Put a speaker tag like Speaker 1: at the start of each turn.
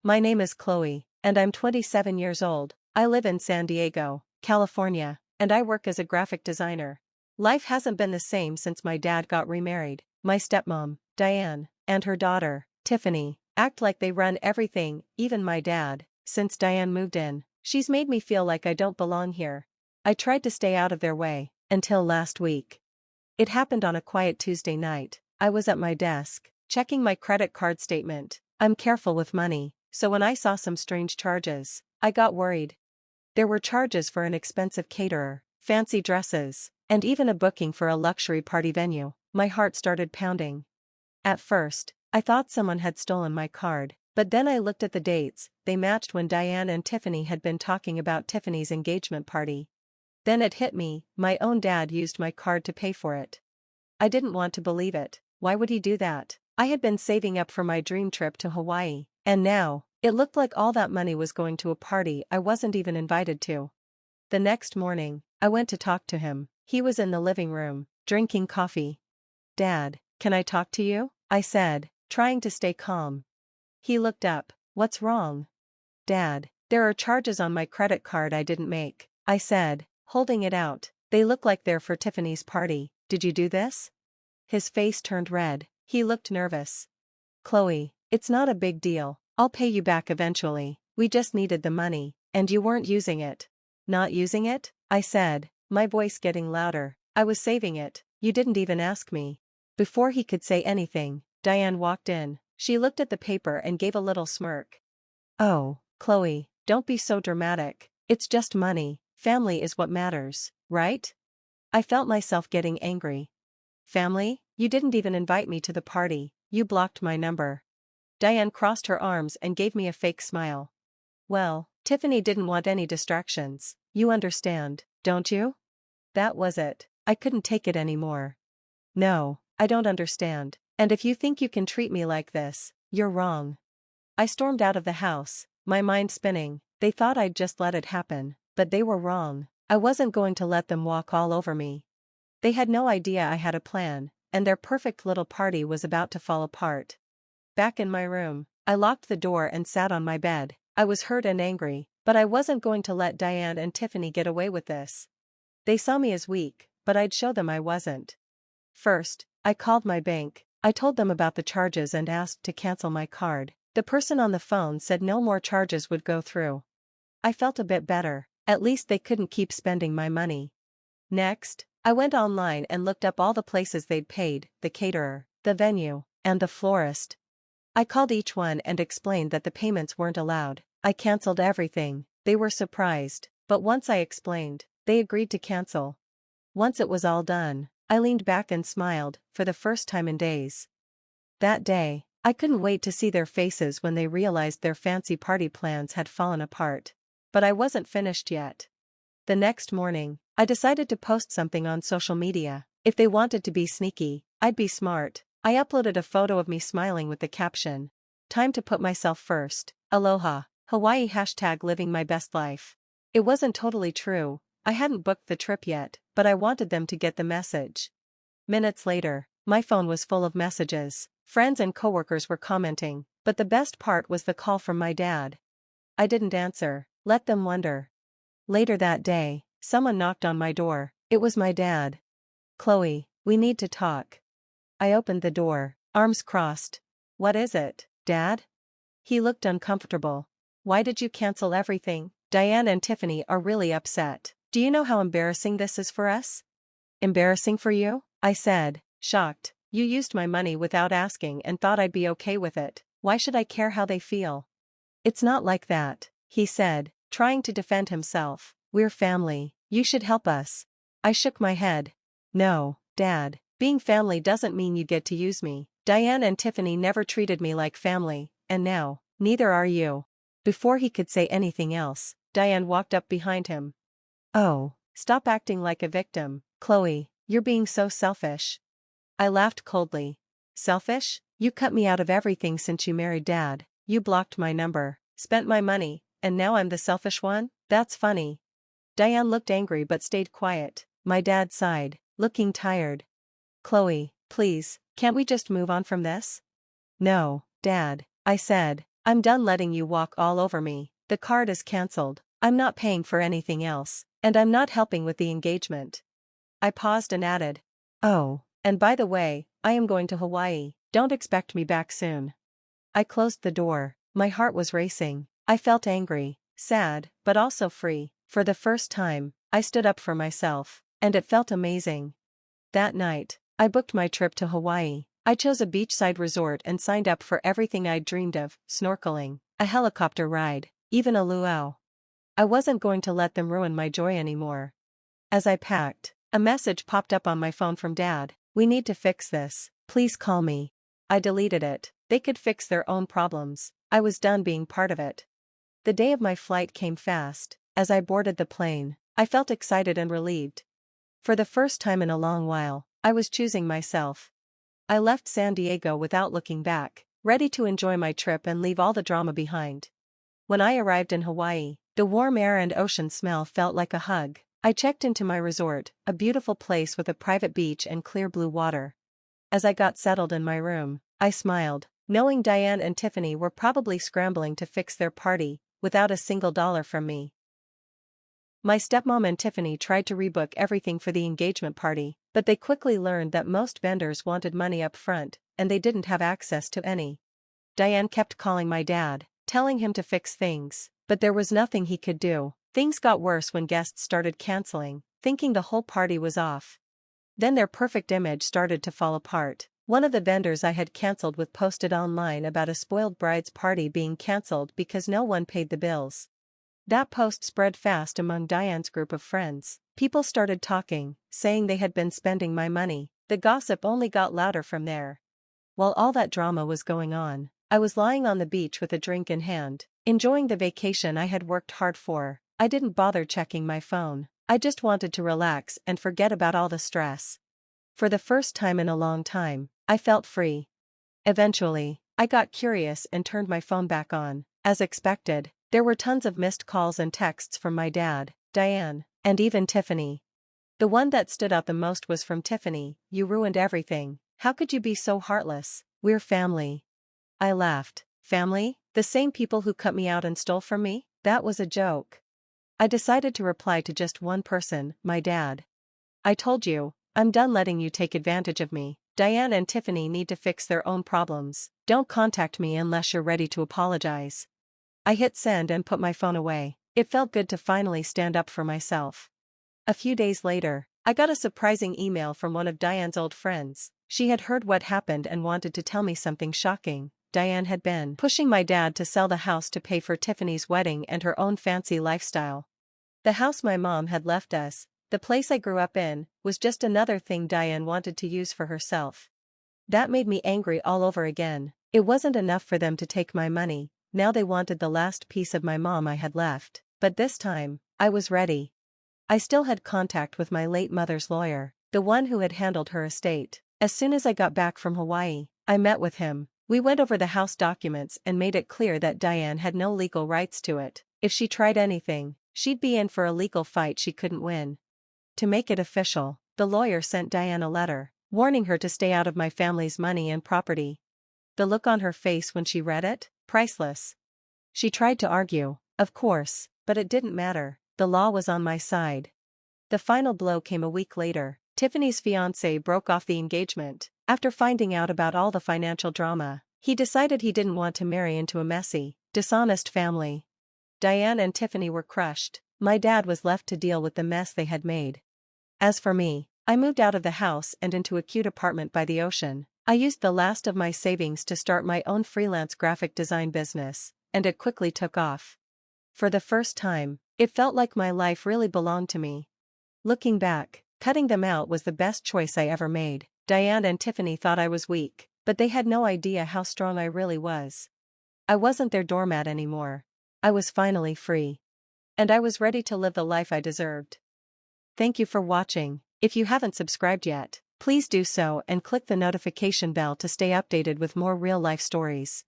Speaker 1: My name is Chloe, and I'm 27 years old. I live in San Diego, California, and I work as a graphic designer. Life hasn't been the same since my dad got remarried. My stepmom, Diane, and her daughter, Tiffany, act like they run everything, even my dad. Since Diane moved in, she's made me feel like I don't belong here. I tried to stay out of their way, until last week. It happened on a quiet Tuesday night. I was at my desk, checking my credit card statement. I'm careful with money, so when I saw some strange charges, I got worried. There were charges for an expensive caterer, fancy dresses, and even a booking for a luxury party venue. My heart started pounding. At first, I thought someone had stolen my card, but then I looked at the dates. They matched when Diane and Tiffany had been talking about Tiffany's engagement party. Then it hit me, my own dad used my card to pay for it. I didn't want to believe it. Why would he do that? I had been saving up for my dream trip to Hawaii, and now, it looked like all that money was going to a party I wasn't even invited to. The next morning, I went to talk to him. He was in the living room, drinking coffee. "Dad, can I talk to you?" I said, trying to stay calm. He looked up. "What's wrong?" "Dad, there are charges on my credit card I didn't make," I said, holding it out. "They look like they're for Tiffany's party. Did you do this?" His face turned red. He looked nervous. "Chloe, it's not a big deal. I'll pay you back eventually. We just needed the money, and you weren't using it." "Not using it?" I said, my voice getting louder. "I was saving it. You didn't even ask me." Before he could say anything, Diane walked in. She looked at the paper and gave a little smirk. "Oh, Chloe, don't be so dramatic. It's just money. Family is what matters, right?" I felt myself getting angry. "Family? You didn't even invite me to the party. You blocked my number." Diane crossed her arms and gave me a fake smile. "Well, Tiffany didn't want any distractions. You understand, don't you?" That was it. I couldn't take it anymore. "No, I don't understand. And if you think you can treat me like this, you're wrong." I stormed out of the house, my mind spinning. They thought I'd just let it happen, but they were wrong. I wasn't going to let them walk all over me. They had no idea I had a plan, and their perfect little party was about to fall apart. Back in my room, I locked the door and sat on my bed. I was hurt and angry, but I wasn't going to let Diane and Tiffany get away with this. They saw me as weak, but I'd show them I wasn't. First, I called my bank. I told them about the charges and asked to cancel my card. The person on the phone said no more charges would go through. I felt a bit better. At least they couldn't keep spending my money. Next, I went online and looked up all the places they'd paid, the caterer, the venue, and the florist. I called each one and explained that the payments weren't allowed. I canceled everything. They were surprised, but once I explained, they agreed to cancel. Once it was all done, I leaned back and smiled, for the first time in days. That day, I couldn't wait to see their faces when they realized their fancy party plans had fallen apart. But I wasn't finished yet. The next morning, I decided to post something on social media. If they wanted to be sneaky, I'd be smart. I uploaded a photo of me smiling with the caption, "Time to put myself first. Aloha, Hawaii #living my best life." It wasn't totally true. I hadn't booked the trip yet, but I wanted them to get the message. Minutes later, my phone was full of messages. Friends and coworkers were commenting, but the best part was the call from my dad. I didn't answer. Let them wonder. Later that day, someone knocked on my door. It was my dad. "Chloe, we need to talk." I opened the door, arms crossed. "What is it, Dad?" He looked uncomfortable. "Why did you cancel everything? Diane and Tiffany are really upset. Do you know how embarrassing this is for us?" "Embarrassing for you?" I said, shocked. "You used my money without asking and thought I'd be okay with it. Why should I care how they feel?" "It's not like that," he said, trying to defend himself. "We're family. You should help us." I shook my head. "No, Dad, being family doesn't mean you get to use me. Diane and Tiffany never treated me like family, and now, neither are you." Before he could say anything else, Diane walked up behind him. "Oh, stop acting like a victim, Chloe, you're being so selfish." I laughed coldly. "Selfish? You cut me out of everything since you married Dad. You blocked my number, spent my money, and now I'm the selfish one? That's funny." Diane looked angry but stayed quiet. My dad sighed, looking tired. "Chloe, please, can't we just move on from this?" "No, Dad," I said, I'm done letting you walk all over me. The card is cancelled. I'm not paying for anything else, and I'm not helping with the engagement. I paused and added, "Oh, and by the way, I am going to Hawaii. Don't expect me back soon." I closed the door. My heart was racing. I felt angry, sad, but also free. For the first time, I stood up for myself, and it felt amazing. That night, I booked my trip to Hawaii. I chose a beachside resort and signed up for everything I'd dreamed of: snorkeling, a helicopter ride, even a luau. I wasn't going to let them ruin my joy anymore. As I packed, a message popped up on my phone from Dad. "We need to fix this. Please call me." I deleted it. They could fix their own problems. I was done being part of it. The day of my flight came fast. As I boarded the plane, I felt excited and relieved. For the first time in a long while, I was choosing myself. I left San Diego without looking back, ready to enjoy my trip and leave all the drama behind. When I arrived in Hawaii, the warm air and ocean smell felt like a hug. I checked into my resort, a beautiful place with a private beach and clear blue water. As I got settled in my room, I smiled, knowing Diane and Tiffany were probably scrambling to fix their party, without a single dollar from me. My stepmom and Tiffany tried to rebook everything for the engagement party, but they quickly learned that most vendors wanted money up front, and they didn't have access to any. Diane kept calling my dad, telling him to fix things, but there was nothing he could do. Things got worse when guests started canceling, thinking the whole party was off. Then their perfect image started to fall apart. One of the vendors I had canceled with posted online about a spoiled bride's party being canceled because no one paid the bills. That post spread fast among Diane's group of friends. People started talking, saying they had been spending my money. The gossip only got louder from there. While all that drama was going on, I was lying on the beach with a drink in hand, enjoying the vacation I had worked hard for. I didn't bother checking my phone. I just wanted to relax and forget about all the stress. For the first time in a long time, I felt free. Eventually, I got curious and turned my phone back on. As expected, there were tons of missed calls and texts from my dad, Diane, and even Tiffany. The one that stood out the most was from Tiffany. "You ruined everything. How could you be so heartless? We're family." I laughed. Family? The same people who cut me out and stole from me? That was a joke. I decided to reply to just one person, my dad. "I told you, I'm done letting you take advantage of me. Diane and Tiffany need to fix their own problems. Don't contact me unless you're ready to apologize." I hit send and put my phone away. It felt good to finally stand up for myself. A few days later, I got a surprising email from one of Diane's old friends. She had heard what happened and wanted to tell me something shocking. Diane had been pushing my dad to sell the house to pay for Tiffany's wedding and her own fancy lifestyle. The house my mom had left us, the place I grew up in, was just another thing Diane wanted to use for herself. That made me angry all over again. It wasn't enough for them to take my money. Now they wanted the last piece of my mom I had left. But this time, I was ready. I still had contact with my late mother's lawyer, the one who had handled her estate. As soon as I got back from Hawaii, I met with him. We went over the house documents and made it clear that Diane had no legal rights to it. If she tried anything, she'd be in for a legal fight she couldn't win. To make it official, the lawyer sent Diane a letter, warning her to stay out of my family's money and property. The look on her face when she read it? Priceless. She tried to argue, of course, but it didn't matter. The law was on my side. The final blow came a week later. Tiffany's fiancé broke off the engagement. After finding out about all the financial drama, he decided he didn't want to marry into a messy, dishonest family. Diane and Tiffany were crushed. My dad was left to deal with the mess they had made. As for me, I moved out of the house and into a cute apartment by the ocean. I used the last of my savings to start my own freelance graphic design business, and it quickly took off. For the first time, it felt like my life really belonged to me. Looking back, cutting them out was the best choice I ever made. Diane and Tiffany thought I was weak, but they had no idea how strong I really was. I wasn't their doormat anymore. I was finally free. And I was ready to live the life I deserved. Thank you for watching. If you haven't subscribed yet, please do so and click the notification bell to stay updated with more real-life stories.